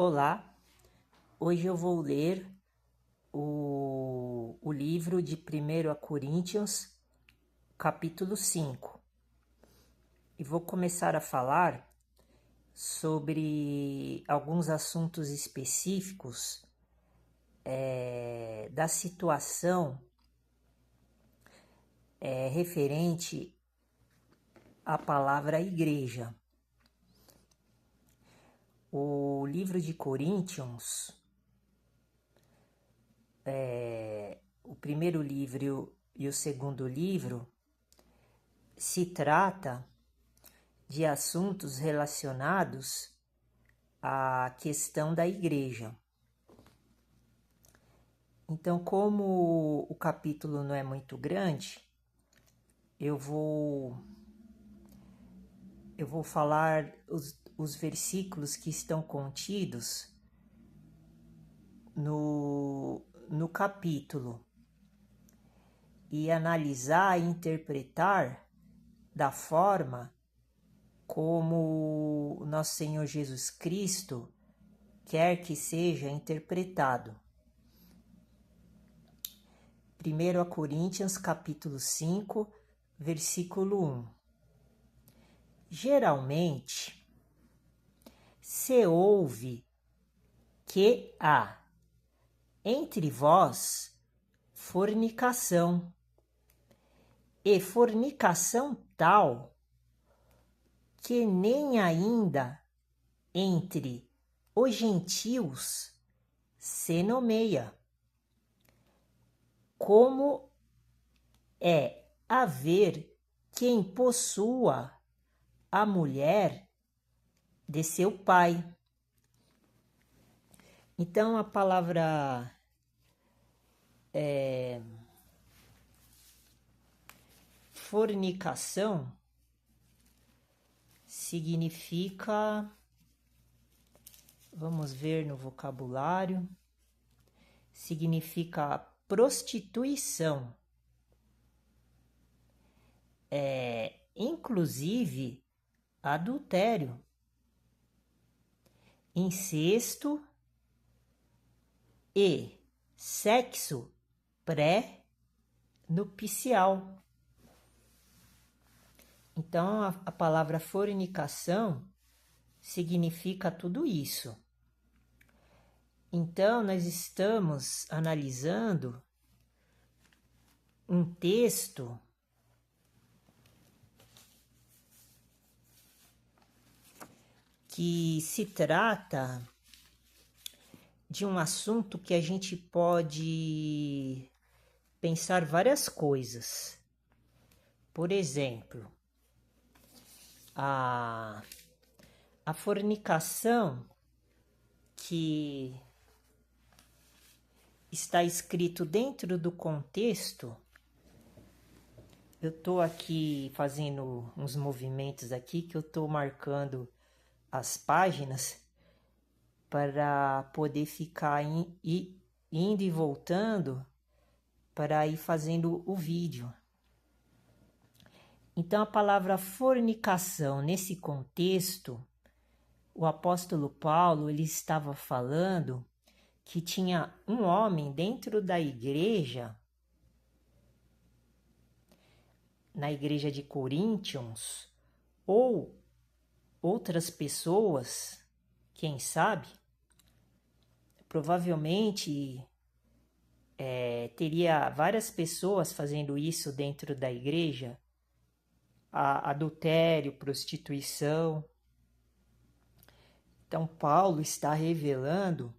Olá, hoje eu vou ler o livro de 1 Coríntios, capítulo 5, e vou começar a falar sobre alguns assuntos específicos da situação referente à palavra igreja. O livro de Coríntios, o primeiro livro e o segundo livro, se trata de assuntos relacionados à questão da igreja. Então, como o capítulo não é muito grande, eu vou falar os versículos que estão contidos no capítulo e analisar e interpretar da forma como o nosso Senhor Jesus Cristo quer que seja interpretado. 1 Coríntios capítulo 5, versículo 1. Geralmente, se ouve que há entre vós fornicação, e fornicação tal que nem ainda entre os gentios se nomeia, como é haver quem possua a mulher de seu pai. Então a palavra fornicação significa, vamos ver no vocabulário, significa prostituição. Inclusive adultério, incesto e sexo pré-nupcial. Então, a palavra fornicação significa tudo isso. Então, nós estamos analisando um texto que se trata de um assunto que a gente pode pensar várias coisas. Por exemplo, a fornicação que está escrito dentro do contexto. Eu estou aqui fazendo uns movimentos aqui que eu estou marcando as páginas para poder ficar indo e voltando para ir fazendo o vídeo. Então, a palavra fornicação, nesse contexto, o apóstolo Paulo ele estava falando que tinha um homem dentro da igreja, na igreja de Coríntios, ou outras pessoas, quem sabe, provavelmente teria várias pessoas fazendo isso dentro da igreja, adultério, prostituição. Então, Paulo está revelando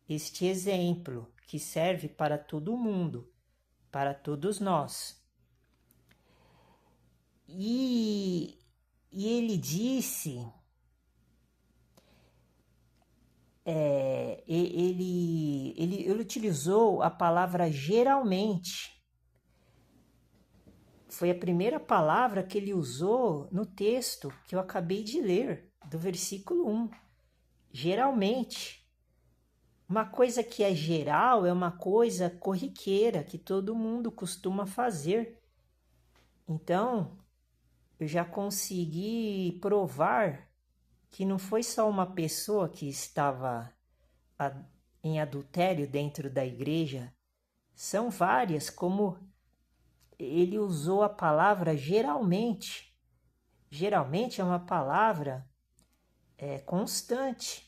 este exemplo que serve para todo mundo, para todos nós. E ele disse, ele utilizou a palavra geralmente. Foi a primeira palavra que ele usou no texto que eu acabei de ler, do versículo 1. Geralmente. Uma coisa que é geral é uma coisa corriqueira, que todo mundo costuma fazer. Então, eu já consegui provar que não foi só uma pessoa que estava em adultério dentro da igreja, são várias, como ele usou a palavra geralmente. Geralmente é uma palavra constante.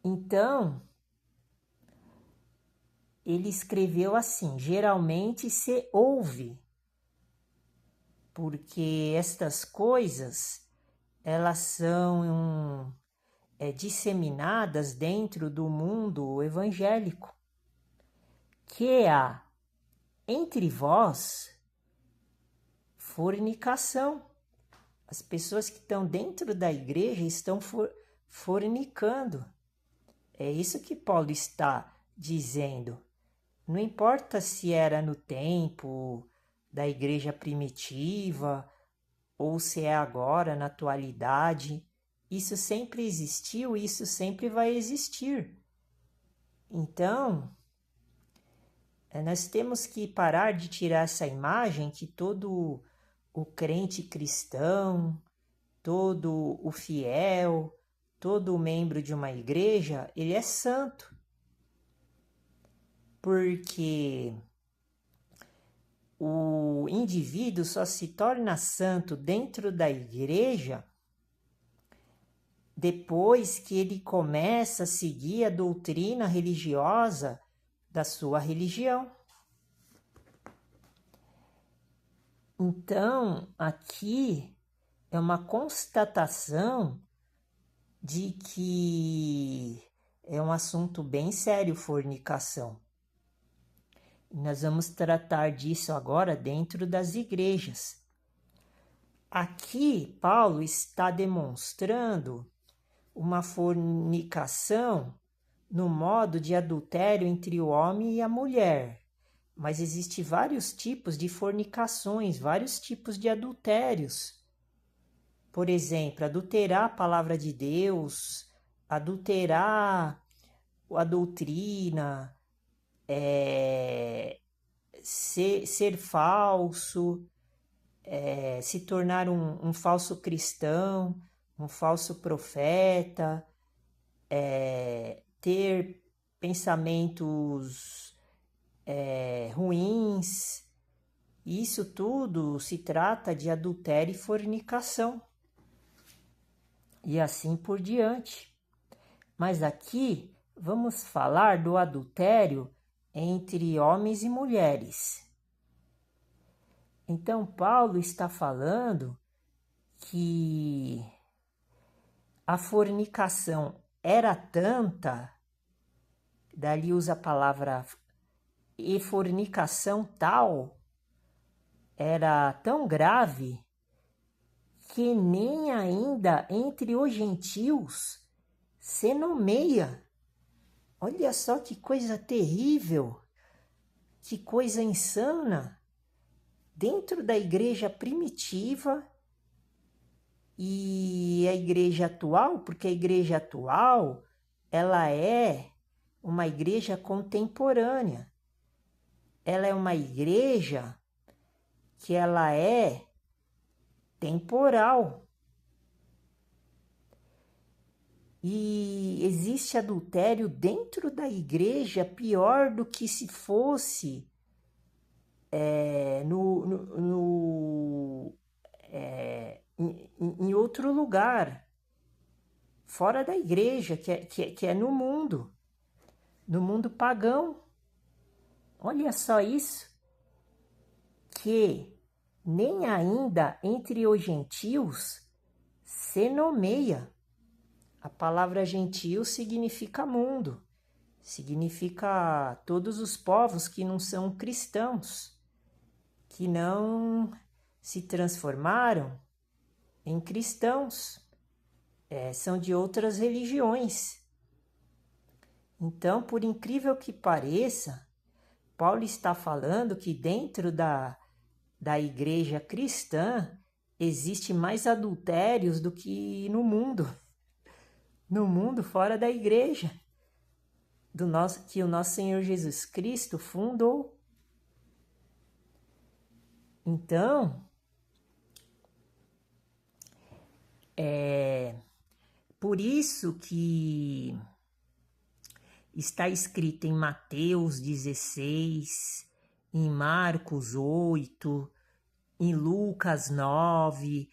Então, ele escreveu assim: geralmente se ouve, porque estas coisas elas são disseminadas dentro do mundo evangélico, que há entre vós fornicação. As pessoas que estão dentro da igreja estão fornicando. É isso que Paulo está dizendo. Não importa se era no tempo da igreja primitiva ou se é agora, na atualidade, isso sempre existiu e isso sempre vai existir. Então, nós temos que parar de tirar essa imagem que todo o crente cristão, todo o fiel, todo membro de uma igreja, ele é santo. Porque o indivíduo só se torna santo dentro da igreja depois que ele começa a seguir a doutrina religiosa da sua religião. Então, aqui é uma constatação de que é um assunto bem sério, fornicação. Nós vamos tratar disso agora dentro das igrejas. Aqui, Paulo está demonstrando uma fornicação no modo de adultério entre o homem e a mulher. Mas existem vários tipos de fornicações, vários tipos de adultérios. Por exemplo, adulterar a palavra de Deus, adulterar a doutrina, ser falso, se tornar um falso cristão, um falso profeta, ter pensamentos ruins. Isso tudo se trata de adultério e fornicação. E assim por diante. Mas aqui vamos falar do adultério entre homens e mulheres. Então, Paulo está falando que a fornicação era tanta, dali usa a palavra e fornicação tal, era tão grave que nem ainda entre os gentios se nomeia. Olha só que coisa terrível, que coisa insana. Dentro da igreja primitiva e a igreja atual, porque a igreja atual ela é uma igreja contemporânea. Ela é uma igreja que ela é temporal. E existe adultério dentro da igreja pior do que se fosse em outro lugar, fora da igreja, que é no mundo pagão. Olha só isso, que nem ainda entre os gentios se nomeia. A palavra gentio significa mundo, significa todos os povos que não são cristãos, que não se transformaram em cristãos, são de outras religiões. Então, por incrível que pareça, Paulo está falando que dentro da igreja cristã existe mais adultérios do que no mundo fora da igreja, que o nosso Senhor Jesus Cristo fundou. Então, Por isso que está escrito em Mateus 16, em Marcos 8, em Lucas 9,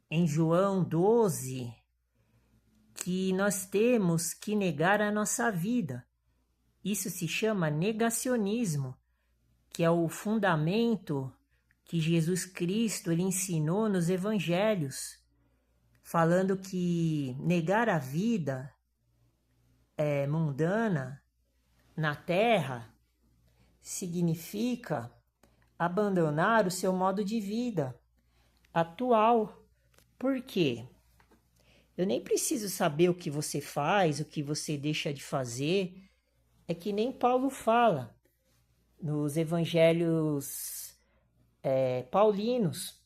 em João 12, que nós temos que negar a nossa vida. Isso se chama negacionismo, que é o fundamento que Jesus Cristo ele ensinou nos evangelhos, falando que negar a vida mundana na terra significa abandonar o seu modo de vida atual. Por quê? Eu nem preciso saber o que você faz, o que você deixa de fazer. É que nem Paulo fala nos evangelhos paulinos,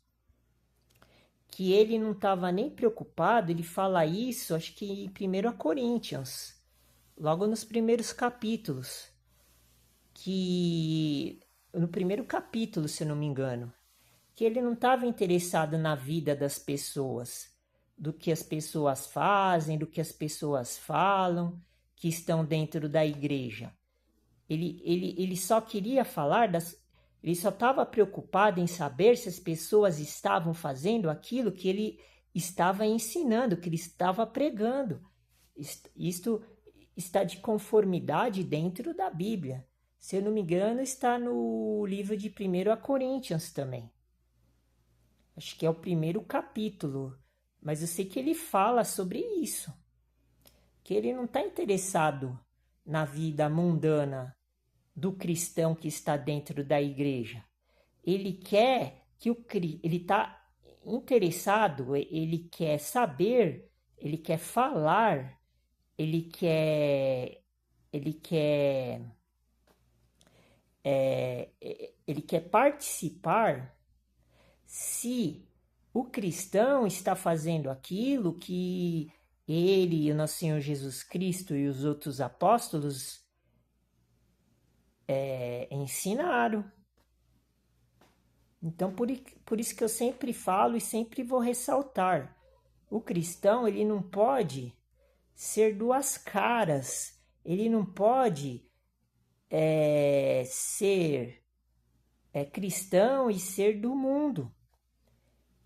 que ele não estava nem preocupado. Ele fala isso, acho que em 1 Coríntios, logo nos primeiros capítulos, que no primeiro capítulo, se eu não me engano, que ele não estava interessado na vida das pessoas, do que as pessoas fazem, do que as pessoas falam, que estão dentro da igreja. Ele só queria falar ele só estava preocupado em saber se as pessoas estavam fazendo aquilo que ele estava ensinando, que ele estava pregando. Isto está de conformidade dentro da Bíblia. Se eu não me engano, está no livro de 1 Coríntios também. Acho que é o primeiro capítulo, mas eu sei que ele fala sobre isso, que ele não está interessado na vida mundana do cristão que está dentro da igreja. Ele quer que ele está interessado, ele quer saber, ele quer falar, ele quer participar se o cristão está fazendo aquilo que ele, o nosso Senhor Jesus Cristo e os outros apóstolos ensinaram. Então, por isso que eu sempre falo e sempre vou ressaltar, o cristão ele não pode ser duas caras, ele não pode ser cristão e ser do mundo.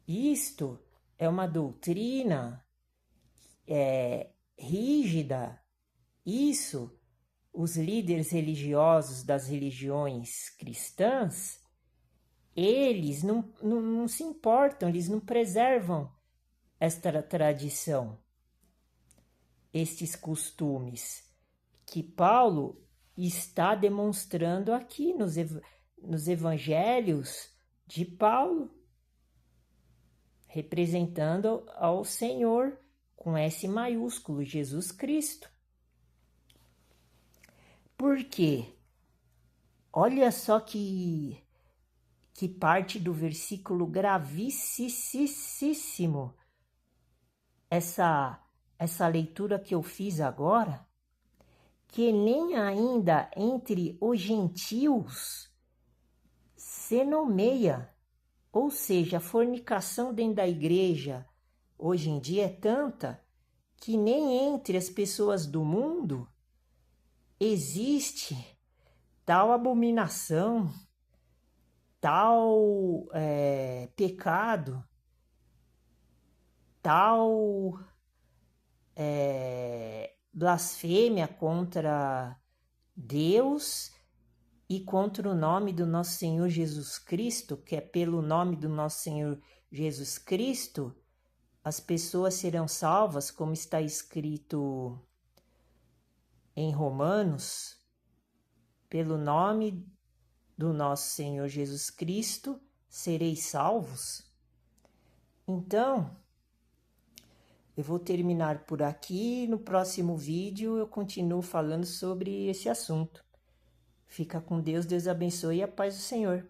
Isto é uma doutrina rígida. Isso, os líderes religiosos das religiões cristãs, eles não se importam, eles não preservam esta tradição, estes costumes que Paulo está demonstrando aqui nos evangelhos de Paulo, representando ao Senhor com S maiúsculo, Jesus Cristo. Por quê? Olha só que parte do versículo gravíssimo essa leitura que eu fiz agora, que nem ainda entre os gentios se nomeia. Ou seja, a fornicação dentro da igreja hoje em dia é tanta que nem entre as pessoas do mundo existe tal abominação, tal pecado, tal blasfêmia contra Deus e contra o nome do nosso Senhor Jesus Cristo, que é pelo nome do nosso Senhor Jesus Cristo, as pessoas serão salvas, como está escrito em Romanos, pelo nome do nosso Senhor Jesus Cristo, sereis salvos. Então, eu vou terminar por aqui. No próximo vídeo eu continuo falando sobre esse assunto. Fica com Deus, Deus abençoe e a paz do Senhor.